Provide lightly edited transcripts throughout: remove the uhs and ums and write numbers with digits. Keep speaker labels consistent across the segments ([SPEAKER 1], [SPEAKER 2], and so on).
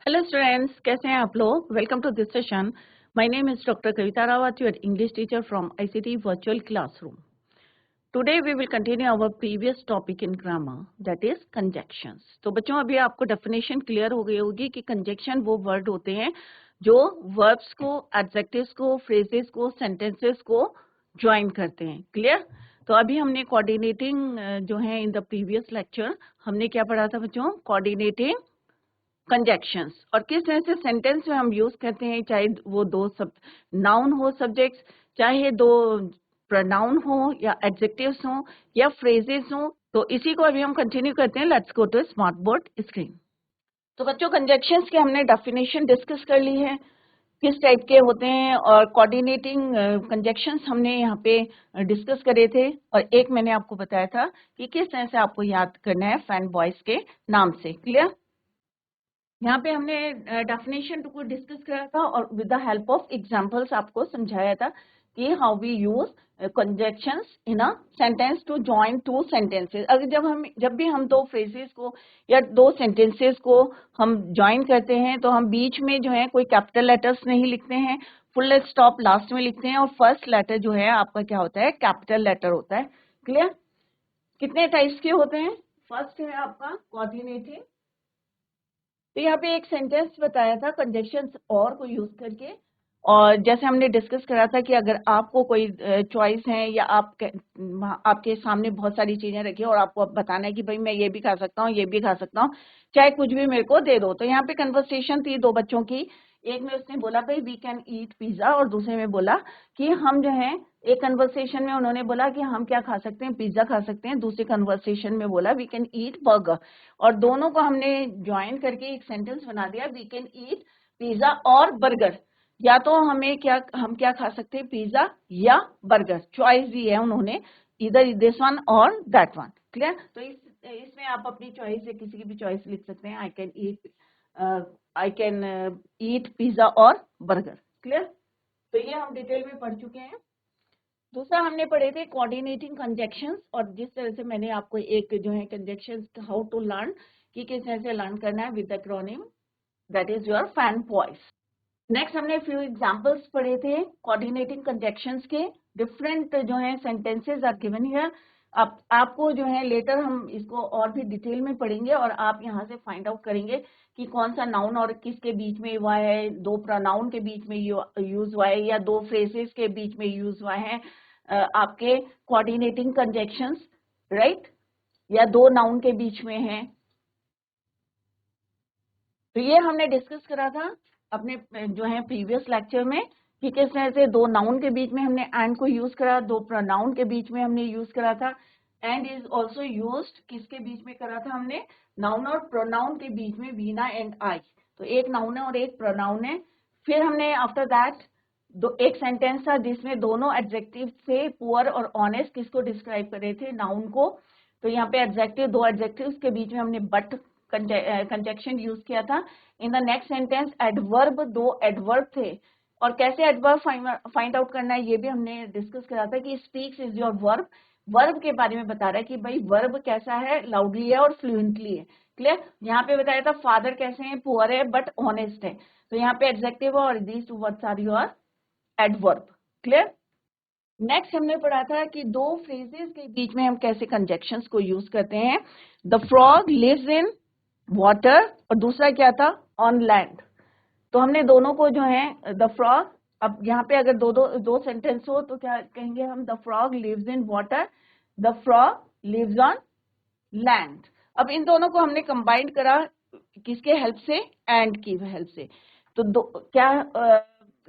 [SPEAKER 1] Hello students, कैसे हैं आप लोग। Welcome to this session. My name is doctor Kavita Rawat, your English teacher from ICT virtual classroom. Today we will continue our previous topic in grammar, that is conjunctions. तो बच्चों, अभी आपको definition clear हो गई होगी कि कंजक्शन वो वर्ड होते हैं जो वर्ब्स को, एडजेक्टिव्स को, फ्रेजेस को, सेंटेंसेस को ज्वाइन करते हैं। क्लियर। तो अभी हमने कोऑर्डिनेटिंग जो है इन द प्रीवियस लेक्चर हमने क्या पढ़ा था बच्चों? Coordinating conjunctions. और किस तरह से सेंटेंस में हम यूज करते हैं, चाहे वो दो सब नाउन हो सब्जेक्ट्स, चाहे दो प्रोनाउन हो या एडजेक्टिव्स हो या फ्रेजेस हो। तो इसी को अभी हम कंटिन्यू करते हैं। Let's go to smart board screen. तो बच्चों, कंजक्शंस के हमने डेफिनेशन डिस्कस कर ली है, किस टाइप के होते हैं, और कोऑर्डिनेटिंग कंजक्शंस हमने यहाँ पे डिस्कस करे थे। और एक मैंने आपको बताया था कि किस तरह से आपको याद करना है फैन बॉयज के नाम से। क्लियर। यहाँ पे हमने डेफिनेशन को डिस्कस करा था और with the help of examples आपको समझाया था कि how we use conjunctions in a sentence to join two sentences. अगर जब भी हम दो फ्रेजेस को या दो सेंटेंसेस को हम जॉइन करते हैं तो हम बीच में जो है कोई कैपिटल लेटर्स नहीं लिखते हैं, फुल स्टॉप लास्ट में लिखते हैं, और फर्स्ट लेटर जो है आपका क्या होता है? कैपिटल लेटर होता है। क्लियर। कितने टाइप्स के होते हैं? फर्स्ट है आपका कोऑर्डिनेटिंग। तो यहाँ पे एक सेंटेंस बताया था कंजक्शंस और को यूज करके, और जैसे हमने डिस्कस करा था कि अगर आपको कोई चॉइस है या आपके सामने बहुत सारी चीजें रखी और आपको अब बताना है कि भाई मैं ये भी खा सकता हूँ, ये भी खा सकता हूँ, चाहे कुछ भी मेरे को दे दो। तो यहाँ पे कन्वर्सेशन थी दो बच्चों की। एक में उसने बोला भाई वी कैन ईट पिज्जा, और दूसरे में बोला कि हम जो है, एक कन्वर्सेशन में उन्होंने बोला कि हम क्या खा सकते हैं? पिज्जा खा सकते हैं। दूसरे कन्वर्सेशन में बोला वी कैन ईट बर्गर। और दोनों को हमने ज्वाइन करके एक सेंटेंस बना दिया, वी कैन ईट पिज्जा और बर्गर। या तो हम क्या खा सकते हैं? पिज्जा या बर्गर। चॉइस दी है उन्होंने, इधर दिस वन और दैट वन। क्लियर। तो इसमें आप अपनी चॉइस या किसी की भी चॉइस लिख सकते हैं। आई कैन ईट पिज्जा और बर्गर। क्लियर। तो ये हम डिटेल में पढ़ चुके हैं। दूसरा हमने पढ़े थे कोऑर्डिनेटिंग कंजक्शंस, और जिस तरह से मैंने आपको एक जो है कंजक्शंस हाउ टू लर्न, कि किस तरह से लर्न करना है with the acronym, that is your fan voice. Next हमने फ्यू एग्जांपल्स पढ़े थे कोऑर्डिनेटिंग कंजक्शंस के। डिफरेंट जो है सेंटेंसेस आर गिवन हियर। आपको जो है लेटर हम इसको और भी डिटेल में पढ़ेंगे, और आप यहाँ से फाइंड आउट करेंगे कि कौन सा नाउन और किसके बीच में हुआ है, दो प्रोनाउन के बीच में यूज हुआ है, या दो फ्रेजेस के बीच में यूज हुआ है आपके कोऑर्डिनेटिंग कंजक्शंस, राइट, या दो नाउन के बीच में है। तो ये हमने डिस्कस करा था अपने जो है प्रीवियस लेक्चर में, कि किस तरह से दो नाउन के बीच में हमने एंड को यूज करा, दो प्रोनाउन के बीच में हमने यूज करा था। एंड इज ऑल्सो यूज्ड किसके बीच में करा था हमने? नाउन और प्रोनाउन के बीच में, वीना एंड आई। तो एक नाउन है और एक प्रोनाउन है। फिर हमने आफ्टर दैट एक सेंटेंस था जिसमें दोनों एडजेक्टिव थे, पुअर और ऑनेस्ट, किसको डिस्क्राइब कर रहे थे? नाउन को। तो यहाँ पे एडजेक्टिव, दो एडजेक्टिव्स के बीच में हमने बट कंजक्शन यूज किया था। In the next sentence adverb, दो एडवर्ब थे, और कैसे एडवर्ब फाइंड आउट करना है ये भी हमने डिस्कस करा था कि speaks is your verb. Verb के बारे में बता रहा है कि भाई वर्ब कैसा है, लाउडली है और फ्लुएंटली है। क्लियर। यहाँ पे बताया था फादर कैसे हैं, पुअर है बट ऑनेस्ट है। तो यहाँ पे एडजेक्टिव और these two words are your adverb. Clear. Next हमने पढ़ा था कि दो फ्रेजेस के बीच में हम कैसे कंजक्शंस को यूज करते हैं। The frog lives in water, और दूसरा क्या था? On land. तो हमने दोनों को जो है द फ्रॉग, अब यहाँ पे अगर दो दो दो सेंटेंस हो तो क्या कहेंगे हम? The frog lives in water, the frog lives on land. अब इन दोनों को हमने कंबाइन करा किसके हेल्प से? एंड की हेल्प से। तो क्या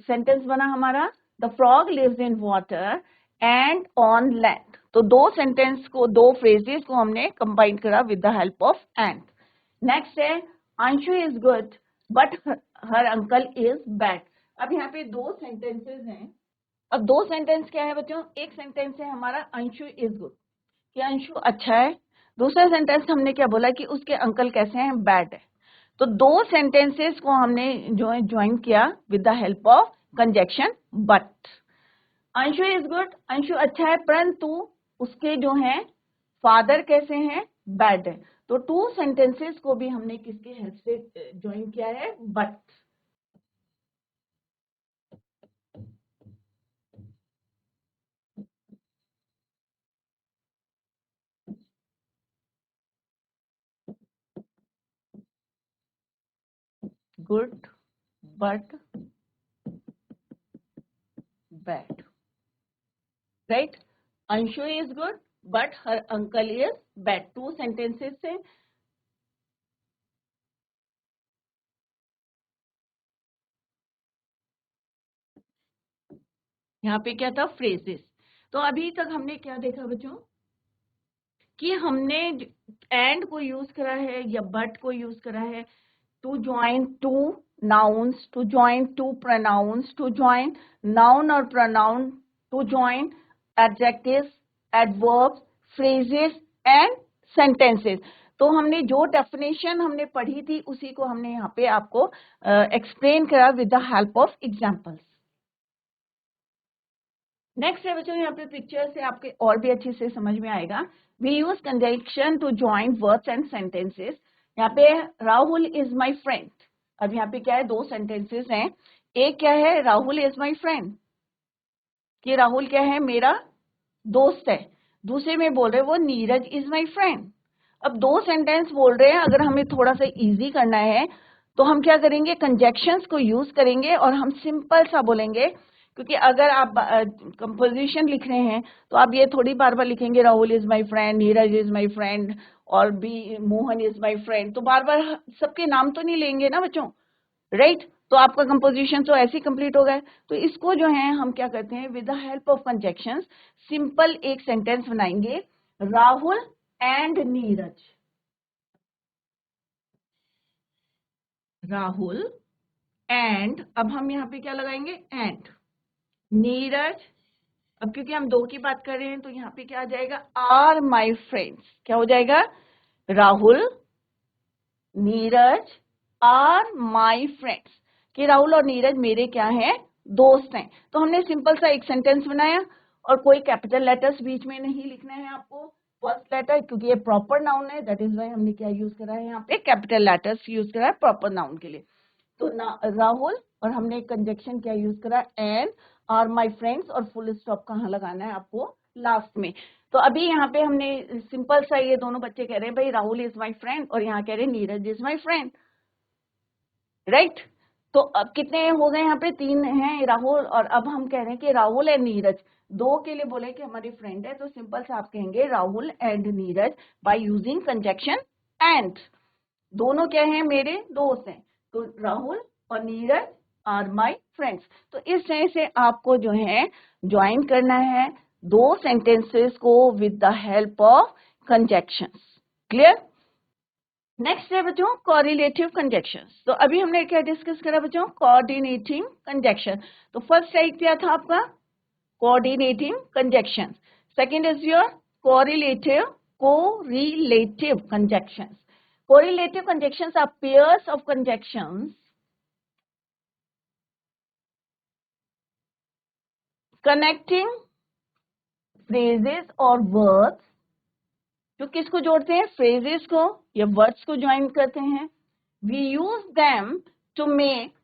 [SPEAKER 1] सेंटेंस बना हमारा? The frog lives in water and on land. तो दो सेंटेंस को, दो फ्रेजेस को हमने कंबाइन करा with the help of and. Next है Anshu is good but her uncle is bad. अब यहाँ पे दो सेंटेंसेस हैं। अब दो सेंटेंस क्या है बच्चों? एक सेंटेंस है हमारा अंशु इज गुड, कि अंशु अच्छा है। दूसरा सेंटेंस हमने क्या बोला? कि उसके अंकल कैसे हैं? बैड है। तो दो सेंटेंसेस को हमने जो है ज्वाइन किया with the help of conjunction but. Anshu is good, Anshu अच्छा है, परंतु उसके जो है फादर कैसे हैं? बैड है। तो टू सेंटेंसेस को भी हमने किसके हेल्प से ज्वाइन किया है, but. Good, but, bad, right. Anshu is good but her uncle is bad, two sentences से। यहाँ पे क्या था, फ्रेजेस। तो अभी तक हमने क्या देखा बच्चों, कि हमने एंड को यूज करा है या बट को यूज करा है to join two nouns, to join two pronouns, to join noun or pronoun, to join adjectives, adverbs, phrases and sentences। तो हमने जो डेफिनेशन हमने पढ़ी थी उसी को हमने यहाँ पे आपको एक्सप्लेन करा with the help of examples. Next है बच्चों, यहाँ पे पिक्चर से आपके और भी अच्छे से समझ में आएगा। We use conjunction to join words and sentences. यहाँ पे राहुल इज माई फ्रेंड। अब यहाँ पे क्या है, दो सेंटेंसेस हैं। एक क्या है, राहुल इज माई फ्रेंड, कि राहुल क्या है, मेरा दोस्त है। दूसरे में बोल रहे वो नीरज इज माई फ्रेंड। अब दो सेंटेंस बोल रहे हैं, अगर हमें थोड़ा सा इजी करना है तो हम क्या करेंगे, कंजक्शंस को यूज करेंगे और हम सिंपल सा बोलेंगे। क्योंकि अगर आप कंपोजिशन लिख रहे हैं तो आप ये थोड़ी बार बार लिखेंगे Rahul is my friend, Neeraj is my friend और B Mohan is my friend, तो बार बार सबके नाम तो नहीं लेंगे ना बच्चों, राइट। तो आपका कंपोजिशन तो ऐसे ही कंप्लीट हो गया। तो इसको जो है हम क्या करते हैं, with the help of conjunctions simple एक सेंटेंस बनाएंगे, राहुल एंड नीरज। राहुल एंड, अब हम यहाँ पे क्या लगाएंगे, एंड नीरज। अब क्योंकि हम दो की बात कर रहे हैं तो यहाँ पे क्या आ जाएगा, आर माई फ्रेंड्स। क्या हो जाएगा, Rahul Neeraj are my friends, कि राहुल और नीरज मेरे क्या हैं, दोस्त हैं। तो हमने सिंपल सा एक सेंटेंस बनाया और कोई कैपिटल लेटर्स बीच में नहीं लिखना है आपको, फर्स्ट लेटर, क्योंकि ये प्रॉपर नाउन है, दैट इज वाई हमने क्या यूज करा है, यहाँ पे कैपिटल लेटर्स यूज करा है प्रॉपर नाउन के लिए। तो राहुल, और हमने कंजक्शन क्या यूज करा, एंड आर माई फ्रेंड्स, और फुल स्टॉप कहाँ लगाना है आपको, लास्ट में। तो अभी यहाँ पे हमने सिंपल सा, ये दोनों बच्चे कह रहे हैं भाई राहुल इज माई फ्रेंड और यहाँ कह रहे हैं Neeraj is my friend, right. तो अब कितने हो गए, यहाँ पे तीन हैं राहुल, और अब हम कह रहे हैं कि राहुल एंड नीरज, दो के लिए बोले कि हमारी फ्रेंड है, तो सिंपल से आप कहेंगे Rahul and Neeraj by using conjunction and. दोनों क्या हैं, मेरे दोस्त हैं, तो राहुल और नीरज आर माई फ्रेंड्स। तो इस तरह से आपको जो है ज्वाइन करना है दो सेंटेंसेस को with the help of conjunctions. Clear. Next है बच्चों कोरिलेटिव कंजक्शंस। तो अभी हमने क्या डिस्कस करा बच्चों, कोऑर्डिनेटिंग कंजक्शन। तो फर्स्ट टाइप क्या था आपका, coordinating conjunctions. Second is your correlative conjunctions. Correlative conjunctions are pairs of conjunctions connecting phrases or words, जो किसको जोड़ते हैं, phrases को या words को ज्वाइन करते हैं। We use them to make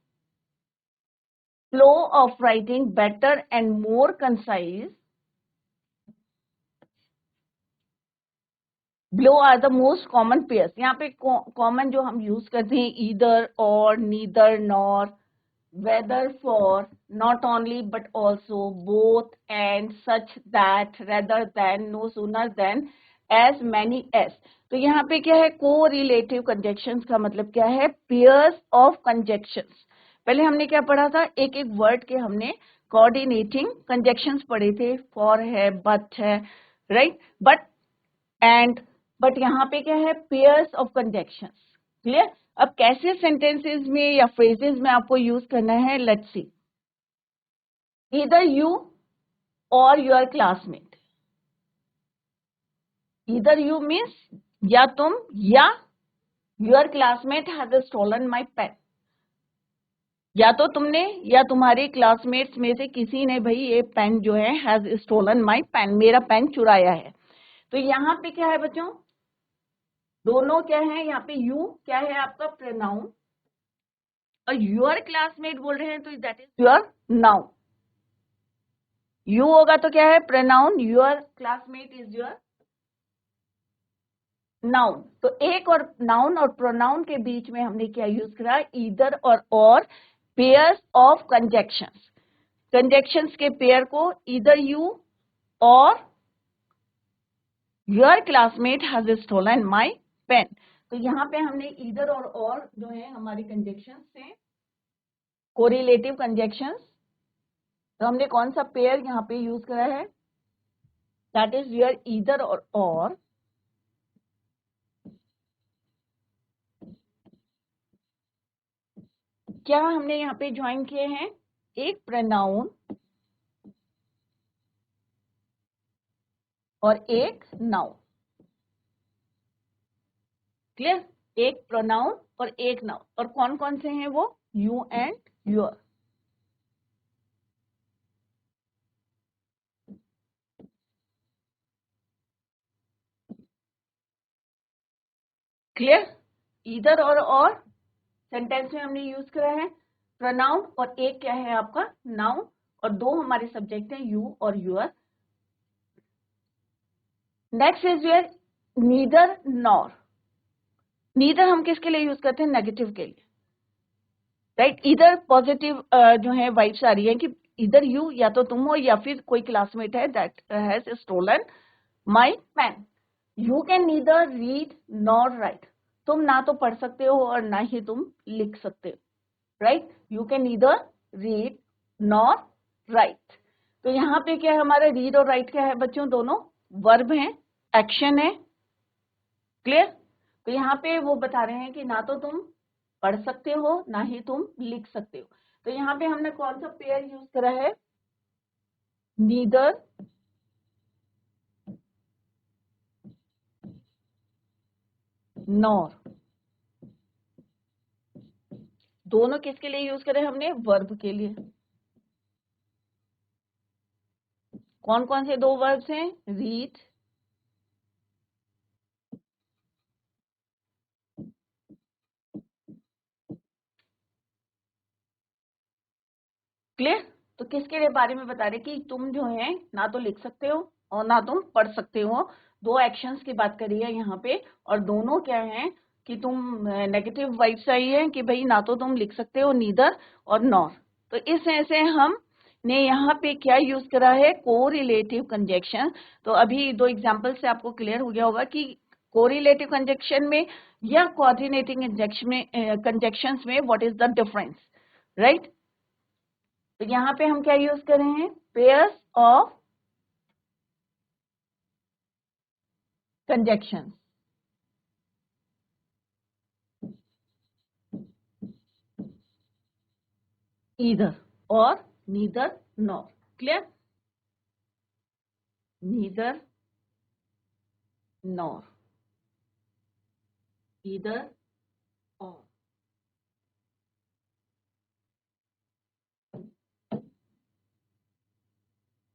[SPEAKER 1] flow of writing better and more concise. Below are the most common pairs. यहाँ पे कॉमन जो हम यूज करते हैं, either or, neither nor, whether for, not only but also, both and, such that, rather than, no sooner than, as many as। तो यहाँ पे क्या है, कोरिलेटिव कंजक्शंस का मतलब क्या है, पेयर्स ऑफ कंजक्शंस। पहले हमने क्या पढ़ा था, एक एक वर्ड के हमने कोऑर्डिनेटिंग कंजक्शंस पढ़े थे, फॉर है, बट है, राइट, बट एंड, बट यहाँ पे क्या है, पेयर्स ऑफ कंजक्शंस। क्लियर। अब कैसे सेंटेंसेस में या फ्रेजेस में आपको यूज करना है, let's see. Either you or your classmate. Either you means या तुम, या your classmate has stolen my pen, या तो तुमने या तुम्हारे क्लासमेट्स में से किसी ने भाई ये पेन जो है, हैज स्टोलन माई पेन, मेरा पेन चुराया है। तो यहाँ पे क्या है बच्चों, दोनों क्या है यहाँ पे, यू क्या है आपका प्रोनाउन, और योर क्लासमेट बोल रहे हैं तो that is your noun. You होगा तो क्या है pronoun, your classmate is your noun. तो एक और नाउन और प्रोनाउन के बीच में हमने क्या यूज करा, either or pairs of conjunctions. Conjunctions के पेयर को either you or your classmate has stolen my pen. तो यहाँ पे हमने ईदर और जो है हमारी कंजक्शंस से कोरिलेटिव कंजक्शंस, तो हमने कौन सा पेयर यहाँ पे यूज करा है, दैट इज योर ईदर और क्या हमने यहाँ पे ज्वाइन किए हैं, एक प्रोनाउन और एक नाउन। क्लियर, एक प्रोनाउन और एक नाउन, और कौन कौन से हैं वो, you and your. Clear, either और सेंटेंस में हमने यूज करा है प्रोनाउन, और एक क्या है आपका नाउन, और दो हमारे सब्जेक्ट हैं you or your. Next is your neither nor. Neither हम किसके लिए यूज करते हैं, नेगेटिव के लिए, राइट। इधर पॉजिटिव जो है वाइब्स आ रही है कि इधर यू या तो तुम हो या फिर कोई क्लासमेट है that has stolen my pen. You can neither read nor write. तुम ना तो पढ़ सकते हो और ना ही तुम लिख सकते हो, right. You can neither read nor right. तो यहाँ पे क्या है हमारा, रीड और राइट क्या है बच्चों, दोनों वर्ब हैं, एक्शन है। क्लियर, तो यहाँ पे वो बता रहे हैं कि ना तो तुम पढ़ सकते हो ना ही तुम लिख सकते हो। तो यहाँ पे हमने कौन सा पेयर यूज करा है, नीदर नॉर। दोनों किसके लिए यूज करे हमने, वर्ब के लिए। कौन कौन से दो वर्ब्स हैं, रीड क्लियर। तो किसके लिए बारे में बता रहे कि तुम जो है ना तो लिख सकते हो और ना तुम पढ़ सकते हो। दो एक्शंस की बात करी है यहाँ पे, और दोनों क्या है कि तुम नेगेटिव वाइब्स आई है कि भाई ना तो तुम लिख सकते हो, नीदर और नॉर। तो इस तरह से हमने यहाँ पे क्या यूज करा है, कोरिलेटिव कंजक्शन। तो अभी दो एग्जाम्पल से आपको क्लियर हो गया होगा कि कोरिलेटिव कंजक्शन में या कोऑर्डिनेटिंग कंजक्शंस में what is the difference, right. तो यहाँ पे हम क्या यूज कर रहे हैं, pairs of conjunction, either or neither nor. Clear, neither nor, either or.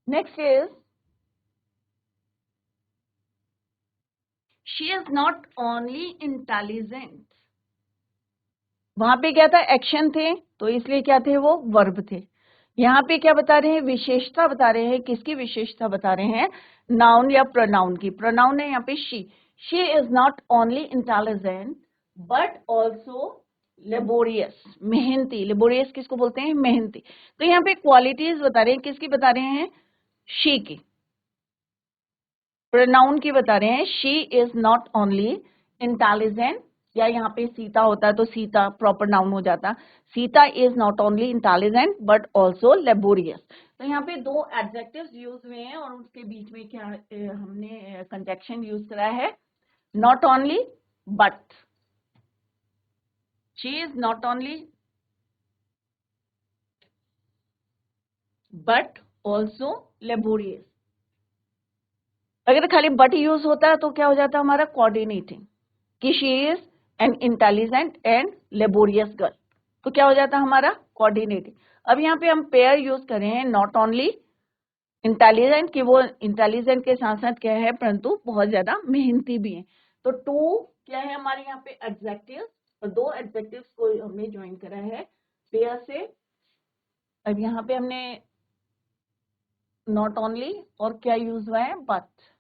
[SPEAKER 1] Next is she is not only intelligent. वहां पे क्या था, एक्शन थे, तो इसलिए क्या थे वो, वर्ब थे। यहाँ पे क्या बता रहे हैं, विशेषता बता रहे हैं, किसकी विशेषता बता रहे हैं, नाउन या प्रोनाउन की। प्रोनाउन है यहाँ पे she is not only intelligent but also laborious, मेहनती। लेबोरियस किसको बोलते हैं, मेहनती। तो यहाँ पे क्वालिटीज बता रहे हैं, किसकी बता रहे हैं, शी की, प्रोनाउन की बता रहे हैं। She is not only intelligent, या यहाँ पे सीता होता है तो सीता प्रॉपर नाउन हो जाता, Sita is not only intelligent but also laborious. तो यहाँ पे दो एडजेक्टिव्स यूज हुए हैं और उसके बीच में क्या हमने कंजक्शन यूज करा है, not only but. She is not only but also laborious. अगर खाली बट यूज होता है तो क्या हो जाता है हमारा, कोऑर्डिनेटिंग, कि she is an intelligent and laborious girl. तो क्या हो जाता है हमारा, कोऑर्डिनेटिंग। अब यहाँ पे हम पेयर यूज कर रहे हैं, नॉट ओनली इंटेलिजेंट, कि वो इंटेलिजेंट के साथ साथ क्या है परंतु बहुत ज्यादा मेहनती भी है। तो टू क्या है हमारे यहाँ पे एडजेक्टिव्स, और दो एडजेक्टिव्स को हमने ज्वाइन करा है पेयर से। अब यहाँ पे हमने नॉट ओनली और क्या यूज हुआ है, बट।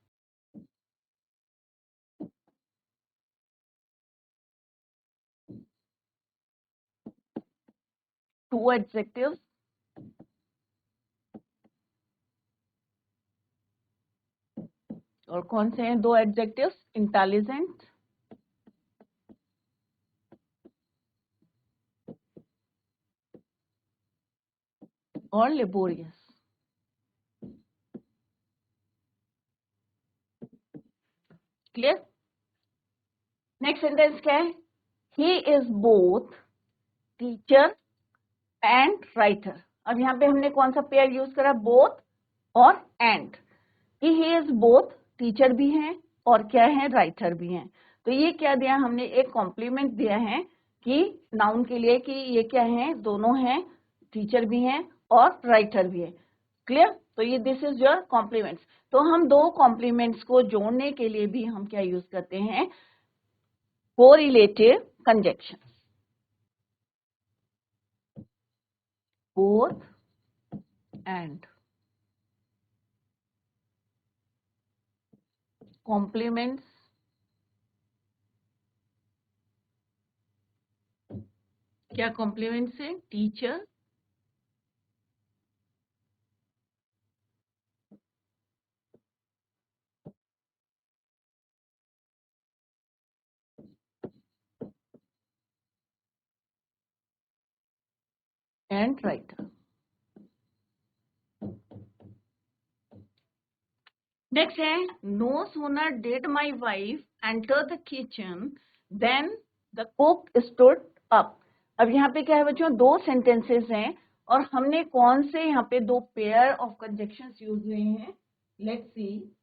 [SPEAKER 1] टू एडजेक्टिव्स, और कौन से हैं दो एडजेक्टिव्स, इंटेलिजेंट और लेबोरियस। क्लियर। नेक्स्ट सेंटेंस क्या है, he is both teacher and writer. अब यहाँ पे हमने कौन सा पेयर यूज करा, बोथ और एंड, कि ही इज बोथ टीचर भी हैं और क्या है, राइटर भी हैं। तो ये क्या दिया हमने, एक कॉम्प्लीमेंट दिया है कि नाउन के लिए, कि ये क्या है, दोनों हैं, टीचर भी हैं और राइटर भी है। क्लियर। तो ये दिस इज योर कॉम्प्लीमेंट्स। तो हम दो कॉम्प्लीमेंट्स को जोड़ने के लिए भी हम क्या यूज करते हैं, correlative conjunction. Both and complements क्या, कॉम्प्लीमेंट्स है टीचर एंड राइटर। नेक्स्ट है, no sooner did my wife enter the kitchen than the cook stood up. अब यहाँ पे क्या है बच्चों, दो सेंटेंसेस हैं और हमने कौन से यहाँ पे दो पेयर ऑफ कंजक्शंस यूज हुए हैं, लेट्स सी।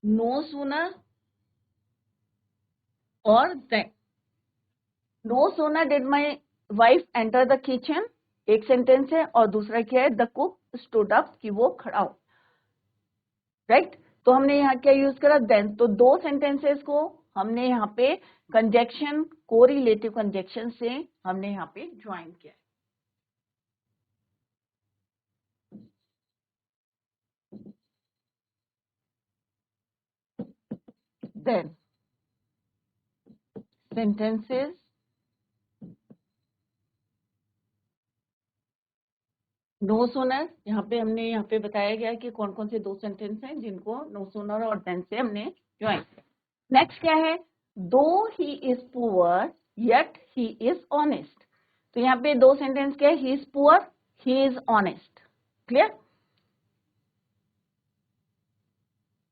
[SPEAKER 1] नो सूनर और than. No sooner did my wife enter the kitchen एक सेंटेंस है, और दूसरा क्या है, द कुक स्टूड अप, कि वो खड़ा हो। राइट। तो हमने यहाँ क्या यूज करा, देन। तो दो सेंटेंसेस को हमने यहाँ पे कंजक्शन, कोरिलेटिव कंजक्शन से हमने यहाँ पे ज्वाइन किया। देन सेंटेंसेस नो सूनर, यहाँ पे हमने यहाँ पे बताया गया कि कौन कौन से दो सेंटेंस हैं जिनको नो सूनर और देन से हमने ज्वाइन किया। नेक्स्ट क्या है, though he is poor yet he is honest. तो यहाँ पे दो सेंटेंस क्या है, he is poor, he is honest. Clear.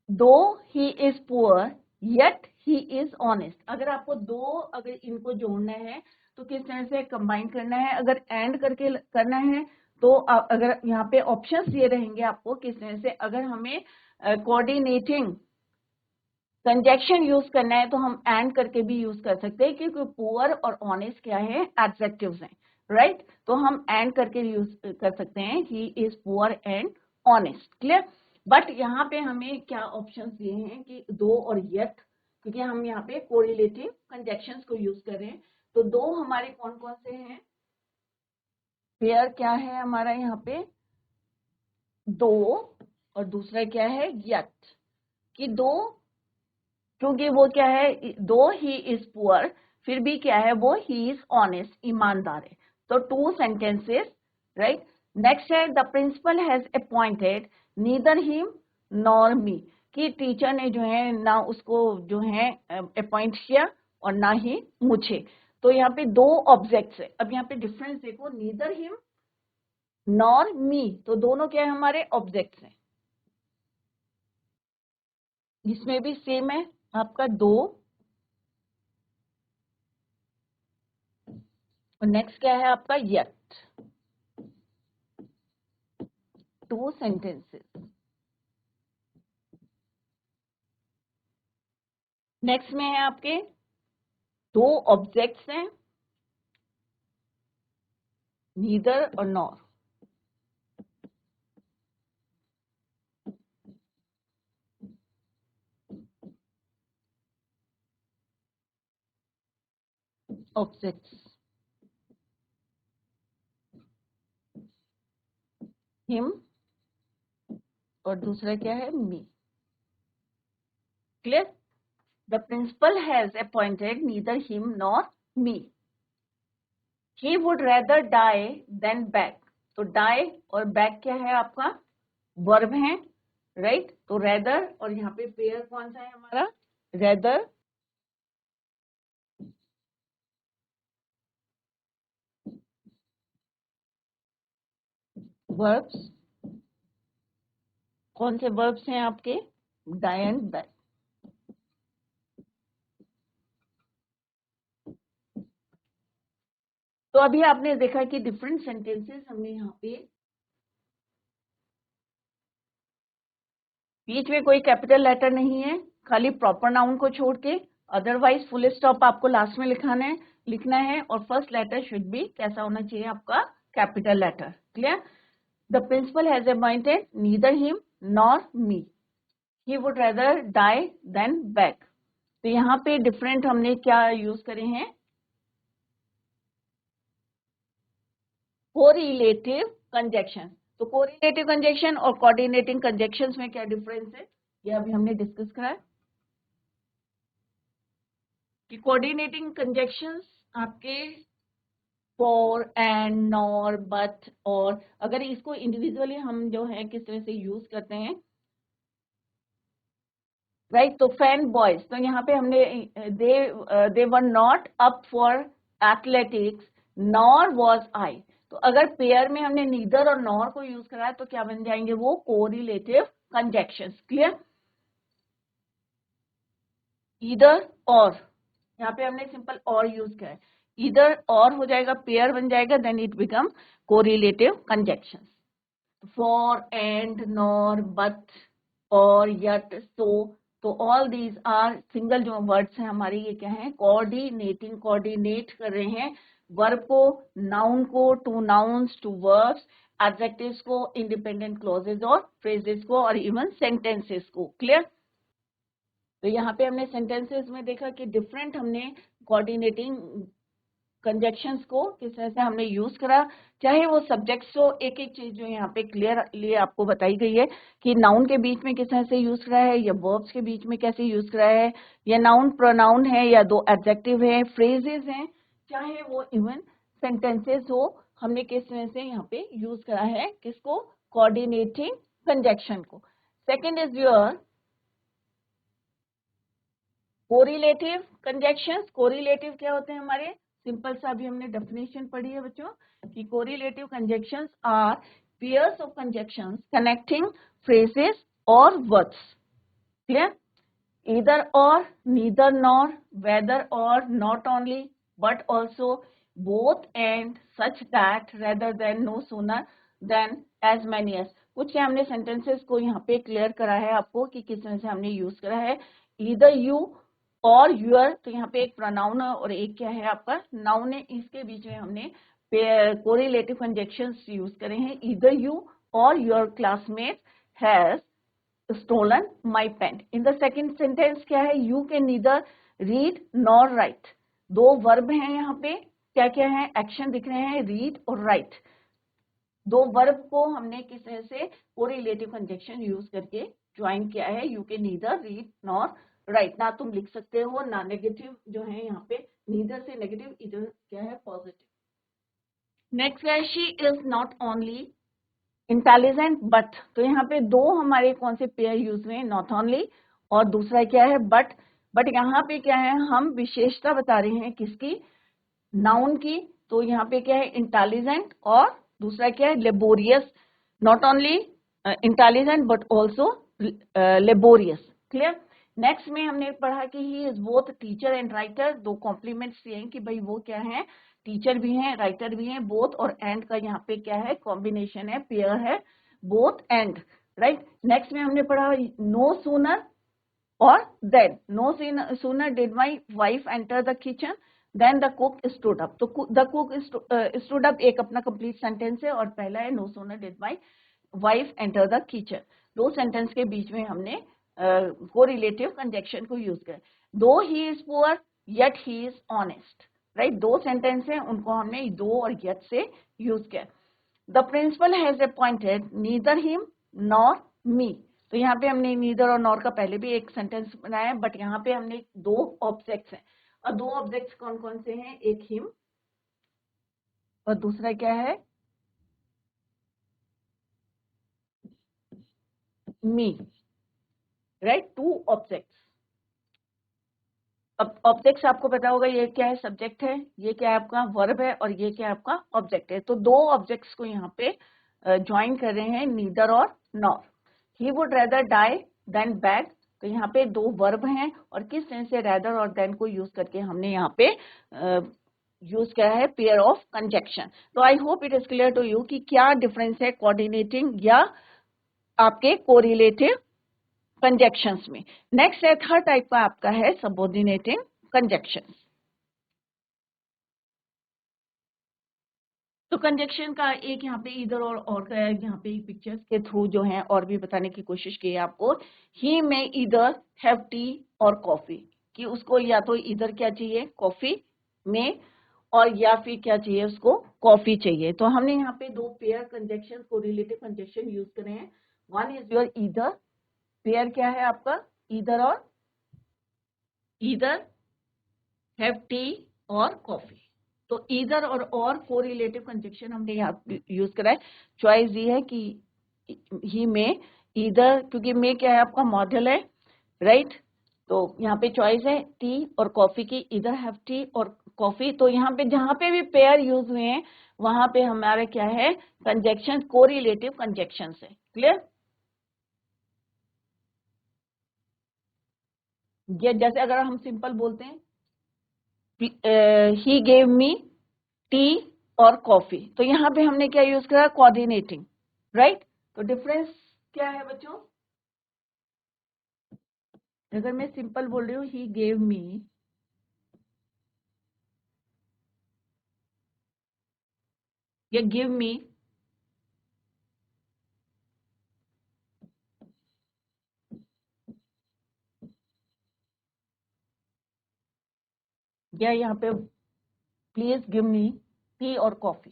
[SPEAKER 1] Though he is poor yet he is honest. अगर आपको दो, अगर इनको जोड़ना है तो किस तरह से कंबाइन करना है, अगर एंड करके करना है तो अगर यहाँ पे ऑप्शंस दिए रहेंगे आपको किस तरह से, अगर हमें कोऑर्डिनेटिंग कंजक्शन यूज करना है तो हम एंड करके भी यूज कर सकते हैं, क्योंकि पुअर और ऑनेस्ट क्या है, एडजेक्टिव्स हैं। राइट। तो हम एंड करके यूज कर सकते हैं, ही is poor and honest. Clear. But यहाँ पे हमें क्या ऑप्शंस दिए हैं कि दो और येट, क्योंकि हम यहाँ पे कोरिलेटिव कंजक्शंस को यूज कर रहे हैं। तो दो हमारे कौन कौन से हैं, पेयर क्या है हमारा यहाँ पे, दो, और दूसरा क्या है, येट। कि दो, क्योंकि वो क्या है, दो ही इज पुअर, फिर भी क्या है वो, ही इज ऑनेस्ट, ईमानदार है। तो टू सेंटेंसेस। राइट। नेक्स्ट है, the principal has appointed neither him nor me. कि टीचर ने जो है ना उसको जो है अपॉइंट किया और ना ही मुझे। तो यहाँ पे दो ऑब्जेक्ट्स है। अब यहाँ पे डिफरेंस देखो, नीदर हिम नॉर मी, तो दोनों क्या है, हमारे ऑब्जेक्ट्स हैं। इसमें भी सेम है आपका, दो। और नेक्स्ट क्या है आपका, येट। Two sentences. नेक्स्ट में है आपके दो ऑब्जेक्ट्स हैं, नीदर और नॉर। ऑब्जेक्ट्स, हिम और दूसरा क्या है, me. Clear? The principal has appointed neither him nor me. He would rather die than back. तो डाई और बैक क्या है आपका, वर्ब है, राइट? तो रेदर और यहाँ पे पेयर कौन सा है हमारा, रेदर। वर्ब्स कौन से वर्ब्स हैं आपके, डाई एंड बैक। तो अभी आपने देखा कि डिफरेंट सेंटेंसेस हमने यहाँ पे, बीच में कोई कैपिटल लेटर नहीं है, खाली प्रॉपर नाउन को छोड़ के, अदरवाइज फुल स्टॉप आपको लास्ट में लिखना है और फर्स्ट लेटर शुड बी कैसा होना चाहिए आपका, capital letter. Clear? The principal has appointed neither him nor me. He would rather die than back. तो यहाँ पे डिफरेंट हमने क्या यूज करे हैं, कोरिलेटिव कंजक्शन। तो कोरिलेटिव कंजक्शन और कोऑर्डिनेटिंग कंजक्शंस में क्या डिफरेंस है, ये अभी हमने डिस्कस करा है कि कोऑर्डिनेटिंग कंजक्शंस आपके फॉर, एंड, नॉर, बट, और अगर इसको इंडिविजुअली हम जो है किस तरह से यूज करते हैं, राइट? तो फैन बॉयज, तो यहाँ पे हमने they were not up for athletics nor was I. तो अगर पेयर में हमने नीदर और नॉर को यूज करा है तो क्या बन जाएंगे वो, कोरिलेटिव कंजक्शंस। क्लियर? ईदर और, यहाँ पे हमने सिंपल और यूज किया है, ईदर और हो जाएगा, पेयर बन जाएगा, then it become correlative conjunctions. For, and, nor, but, or, yet, so, तो ऑल दीज आर सिंगल जो वर्ड्स हैं हमारे, ये क्या है, कोऑर्डिनेटिंग, कोऑर्डिनेट कर रहे हैं वर्ब को, नाउन को, two nouns, to verbs, adjectives को, इंडिपेंडेंट क्लॉजेज और फ्रेजेस को, और इवन सेंटेंसेस को। क्लियर? तो यहाँ पे हमने सेंटेंसेस में देखा कि डिफरेंट हमने कोऑर्डिनेटिंग कंजक्शंस को किस तरह से हमने यूज करा, चाहे वो सब्जेक्ट्स हो, एक एक चीज जो यहाँ पे क्लियरली आपको बताई गई है कि नाउन के बीच में किस तरह से यूज करा है, या वर्ब्स के बीच में कैसे यूज करा है, या नाउन प्रोनाउन है, या दो एडजेक्टिव है, फ्रेजेस हैं, चाहे वो इवन सेंटेंसेस हो, हमने किस तरह से यहाँ पे यूज करा है किसको, कोऑर्डिनेटिंग कंजक्शन को। Second is your correlative conjunctions. Correlative क्या होते हैं हमारे, सिंपल सा अभी हमने डेफिनेशन पढ़ी है बच्चों कि correlative conjunctions are pairs of conjunctions connecting phrases और words. Clear? Either or, neither nor, whether or, not only but also, both and, such that, rather than, no sooner than, as many as. कुछ हमने sentences को यहाँ पे clear करा है आपको कि किस तरह से हमने यूज करा है, ईदर यू और यूर। तो यहाँ पे एक प्रोनाउन और एक क्या है आपका नाउन है, इसके बीच में हमने कोरिलेटिव कंजक्शंस यूज करे हैं, either you or your classmate has stolen my pen। in the second sentence क्या है, you can neither read nor write। दो वर्ब हैं यहाँ पे, क्या क्या है, एक्शन दिख रहे हैं, read और write। दो वर्ब को हमने किस तरह से कोरिलेटिव कंजक्शन यूज करके ज्वाइन किया है, you can neither read nor write। ना तुम लिख सकते हो, ना नेगेटिव जो है यहाँ पे, neither से नेगेटिव, इधर क्या है, पॉजिटिव। नेक्स्ट है, she is not only intelligent but. तो यहाँ पे दो हमारे कौन से पेयर यूज हुए, नॉट ओनली और दूसरा क्या है, बट। बट यहाँ पे क्या है, हम विशेषता बता रहे हैं किसकी, नाउन की। तो यहाँ पे क्या है, इंटेलिजेंट और दूसरा क्या है, laborious. Not only intelligent but also laborious. Clear? Next में हमने पढ़ा कि he is both teacher and writer. दो कॉम्प्लीमेंट्स दिए हैं कि भाई वो क्या है, टीचर भी हैं, राइटर भी हैं। बोथ और एंड का यहाँ पे क्या है, कॉम्बिनेशन है, पेयर है, बोथ एंड, राइट। नेक्स्ट में हमने पढ़ा नो सूनर और than, no sooner did my wife enter the kitchen than the cook stood up. तो द कुक स्टूड अप एक अपना कंप्लीट सेंटेंस है, और पहला है no sooner did my wife enter the kitchen. दो सेंटेंस के बीच में हमने कोरिलेटिव कंजक्शन को यूज किया। Though he is poor yet he is honest, right, दो सेंटेंस हैं, उनको हमने दो और यट से यूज किया। The principal has appointed neither him nor me, तो यहाँ पे हमने नीदर और नॉर का पहले भी एक सेंटेंस बनाया है, बट यहाँ पे हमने दो ऑब्जेक्ट्स हैं, और दो ऑब्जेक्ट्स कौन कौन से हैं, एक हिम और दूसरा क्या है, मी, राइट, टू ऑब्जेक्ट्स। अब ऑब्जेक्ट्स आपको पता होगा, ये क्या है, सब्जेक्ट है, ये क्या है आपका वर्ब है, और ये क्या है आपका ऑब्जेक्ट है। तो दो ऑब्जेक्ट्स को यहाँ पे ज्वाइन कर रहे हैं, नीदर और nor. He would rather die than beg, तो यहाँ पे दो वर्ब हैं, और किस सेंस से रेदर और देन को यूज करके हमने यहाँ पे यूज किया है पेयर ऑफ कंजक्शन। तो I hope it is clear to you कि क्या डिफरेंस है कोऑर्डिनेटिंग या आपके कोरिलेटिव कंजक्शंस में। नेक्स्ट है थर्ड टाइप का आपका है सबऑर्डिनेटिंग कंजक्शंस। तो कंजक्शन का एक यहाँ पे इधर और का यहाँ पे पिक्चर्स के थ्रू जो है और भी बताने की कोशिश की है आपको। ही में इधर हैव टी और कॉफी, कि उसको या तो इधर क्या चाहिए कॉफी में, और या फिर क्या चाहिए उसको कॉफी चाहिए। तो हमने यहाँ पे दो pair conjunction correlative conjunction use करे हैं। वन इज योर इधर, पेयर क्या है आपका इधर और, इधर हैव टी और कॉफी। तो इधर और कोरिलेटिव कंजक्शन हमने यहाँ यूज करा है। चॉइस ये है कि ही में इधर, क्योंकि में क्या है आपका मॉडल है, राइट। तो यहाँ पे चॉइस है टी और कॉफी की, इधर हैव टी और कॉफी। तो यहाँ पे जहां पे भी पेयर यूज हुए हैं वहां पे हमारे क्या है कंजक्शन कोरिलेटिव कंजक्शन है। क्लियर? ये जैसे अगर हम सिंपल बोलते हैं ही गेव मी टी और कॉफी, तो यहाँ पे हमने क्या यूज करा कोऑर्डिनेटिंग, राइट। तो डिफरेंस क्या है बच्चों, अगर मैं सिंपल बोल रही हूँ ही गेव मी, या गिव मी, या यहाँ पे प्लीज गिव मी टी और कॉफी।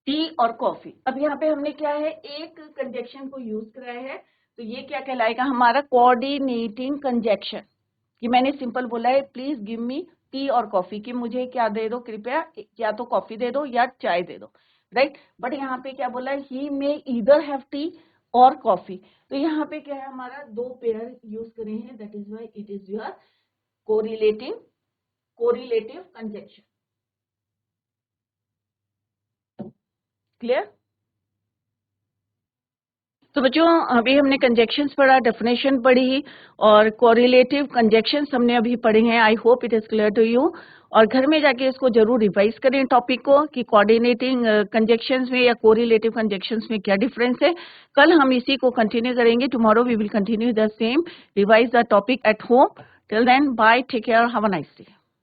[SPEAKER 1] टी और कॉफी। अब यहाँ पे हमने क्या है एक कंजक्शन को यूज कराया है, तो ये क्या कहलाएगा हमारा कोऑर्डिनेटिंग कंजक्शन। कि मैंने सिंपल बोला है प्लीज गिव मी टी और कॉफी, कि मुझे क्या दे दो कृपया, या तो कॉफी दे दो या चाय दे दो, राइट। बट यहाँ पे क्या बोला है ही में ईदर हैव टी और कॉफी। तो यहाँ पे क्या है हमारा दो पेयर यूज करे हैं, that is why it is your correlative conjunction. Clear? तो बच्चों अभी हमने कंजक्शंस पढ़ा, डेफिनेशन पढ़ी और कोरिलेटिव कंजक्शंस हमने अभी पढ़े हैं। I hope it is clear to you. और घर में जाके इसको जरूर रिवाइज करें टॉपिक को कि कोऑर्डिनेटिंग कंजक्शंस में या कोरिलेटिव कंजक्शंस में क्या डिफरेंस है। कल हम इसी को कंटिन्यू करेंगे। Tomorrow we will continue the same, revise the topic at home. Till then bye, take care, have a nice day.